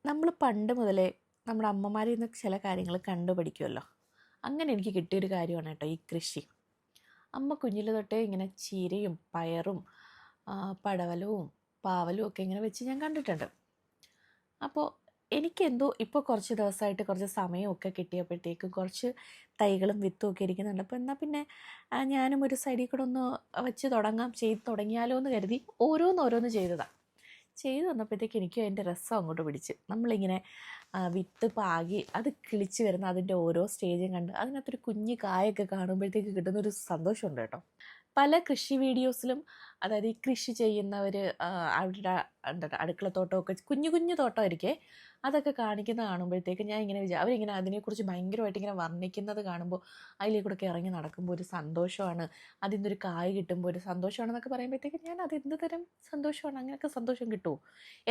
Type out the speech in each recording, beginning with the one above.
നമ്മൾ പണ്ട് മുതലേ നമ്മുടെ അമ്മമാരിൽ നിന്ന് ചില കാര്യങ്ങൾ കണ്ടുപഠിക്കുമല്ലോ. അങ്ങനെ എനിക്ക് കിട്ടിയൊരു കാര്യമാണ് കേട്ടോ ഈ കൃഷി. അമ്മ കുഞ്ഞിൽ തൊട്ടേ ഇങ്ങനെ ചീരയും പയറും പടവലവും പാവലും ഒക്കെ ഇങ്ങനെ വെച്ച് ഞാൻ കണ്ടിട്ടുണ്ട്. അപ്പോൾ എനിക്കെന്തോ ഇപ്പോൾ കുറച്ച് ദിവസമായിട്ട് കുറച്ച് സമയമൊക്കെ കിട്ടിയപ്പോഴത്തേക്കും കുറച്ച് തൈകളും വിത്തും ഒക്കെ ഇരിക്കുന്നുണ്ട്. അപ്പോൾ എന്നാൽ പിന്നെ ഞാനും ഒരു സൈഡിൽ കൂടെ ഒന്ന് വെച്ച് ചെയ്ത് തുടങ്ങിയാലോ എന്ന് കരുതി ഓരോന്നോരോന്ന് ചെയ്തു വന്നപ്പോഴത്തേക്ക് എനിക്കും അതിൻ്റെ രസം അങ്ങോട്ട് പിടിച്ച്. നമ്മളിങ്ങനെ വിത്ത് പാകി അത് കിളിച്ച് വരുന്ന അതിൻ്റെ ഓരോ സ്റ്റേജും കണ്ട് അതിനകത്തൊരു കുഞ്ഞ് കായൊക്കെ കാണുമ്പോഴത്തേക്ക് കിട്ടുന്നൊരു സന്തോഷമുണ്ട് കേട്ടോ. പല കൃഷി വീഡിയോസിലും, അതായത് ഈ കൃഷി ചെയ്യുന്നവർ അവരുടെ എന്താ അടുക്കളത്തോട്ടമൊക്കെ കുഞ്ഞു കുഞ്ഞു തോട്ടമായിരിക്കേ, അതൊക്കെ കാണിക്കുന്നത് കാണുമ്പോഴത്തേക്ക് ഞാൻ ഇങ്ങനെ അവരിങ്ങനെ അതിനെക്കുറിച്ച് ഭയങ്കരമായിട്ട് ഇങ്ങനെ വർണ്ണിക്കുന്നത് കാണുമ്പോൾ അതിലേക്കൂടെ ഇറങ്ങി നടക്കുമ്പോൾ ഒരു സന്തോഷമാണ്. അതിൽ നിന്നൊരു കായ് കിട്ടുമ്പോൾ ഒരു സന്തോഷമാണെന്നൊക്കെ പറയുമ്പോഴത്തേക്ക് ഞാൻ അത് എന്ത് തരം സന്തോഷമാണ്, അങ്ങനെയൊക്കെ സന്തോഷം കിട്ടുമോ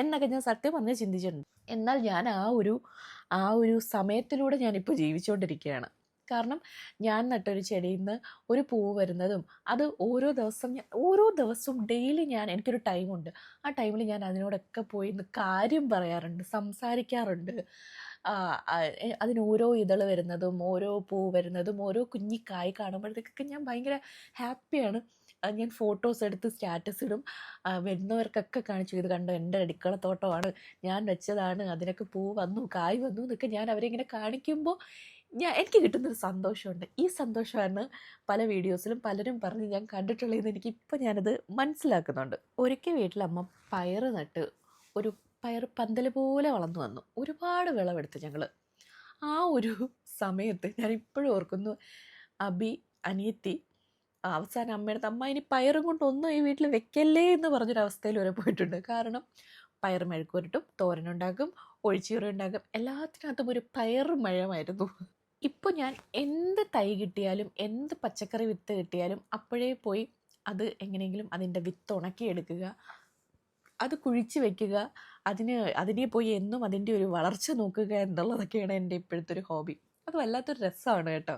എന്നൊക്കെ ഞാൻ സത്യം പറഞ്ഞ് ചിന്തിച്ചിട്ടുണ്ട്. എന്നാൽ ഞാൻ ആ ഒരു സമയത്തിലൂടെ ഞാനിപ്പോൾ ജീവിച്ചുകൊണ്ടിരിക്കുകയാണ്. കാരണം ഞാൻ നട്ടൊരു ചെടിയിൽ നിന്ന് ഒരു പൂവ് വരുന്നതും അത് ഓരോ ദിവസവും ഡെയിലി എനിക്കൊരു ടൈമുണ്ട്. ആ ടൈമിൽ ഞാൻ അതിനോടൊക്കെ പോയി കാര്യം പറയാറുണ്ട്, സംസാരിക്കാറുണ്ട്. അതിന് ഓരോ ഇതൾ വരുന്നതും ഓരോ പൂ വരുന്നതും ഓരോ കുഞ്ഞിക്കായ് കാണുമ്പോഴത്തേക്കൊക്കെ ഞാൻ ഭയങ്കര ഹാപ്പിയാണ്. ഞാൻ ഫോട്ടോസ് എടുത്ത് സ്റ്റാറ്റസ് ഇടും. വരുന്നവർക്കൊക്കെ കാണിച്ചു, ഇത് കണ്ടോ എൻ്റെ അടുക്കളത്തോട്ടമാണ്, ഞാൻ വെച്ചതാണ്, അതിനൊക്കെ പൂ വന്നു കായ് വന്നു എന്നൊക്കെ ഞാൻ അവരെ ഇങ്ങനെ കാണിക്കുമ്പോൾ എനിക്ക് കിട്ടുന്നൊരു സന്തോഷമുണ്ട്. ഈ സന്തോഷമാണ് പല വീഡിയോസിലും പലരും പറഞ്ഞ് ഞാൻ കണ്ടിട്ടുള്ളതെന്ന് എനിക്കിപ്പോൾ ഞാനത് മനസ്സിലാക്കുന്നുണ്ട്. ഒരിക്കൽ വീട്ടിലമ്മ പയറ് നട്ട് ഒരു പയർ പന്തൽ പോലെ വളർന്നു വന്നു. ഒരുപാട് വിളവെടുത്തു ഞങ്ങൾ. ആ ഒരു സമയത്ത് ഞാനിപ്പോഴും ഓർക്കുന്നു, അബി അനിയത്തി അവസാനം അമ്മയുടെ അമ്മ ഇനി പയറും കൊണ്ടൊന്നും ഈ വീട്ടിൽ വെക്കല്ലേ എന്ന് പറഞ്ഞൊരവസ്ഥയിൽ വരെ പോയിട്ടുണ്ട്. കാരണം പയർ മെഴുക്കുവരട്ടും, തോരനുണ്ടാക്കും, ഒഴിച്ചീറി ഉണ്ടാക്കും, എല്ലാത്തിനകത്തും ഒരു പയർ മഴമായിരുന്നു. ഇപ്പോൾ ഞാൻ എന്ത് തൈ കിട്ടിയാലും എന്ത് പച്ചക്കറി വിത്ത് കിട്ടിയാലും അപ്പോഴേ പോയി അത് എങ്ങനെയെങ്കിലും അതിൻ്റെ വിത്ത് ഉണക്കിയെടുക്കുക, അത് കുഴിച്ച് വെക്കുക, അതിനെ പോയി എന്നും അതിൻ്റെ ഒരു വളർച്ച നോക്കുക എന്നുള്ളതൊക്കെയാണ് എൻ്റെ ഇപ്പോഴത്തെ ഒരു ഹോബി. അത് വല്ലാത്തൊരു രസമാണ് കേട്ടോ.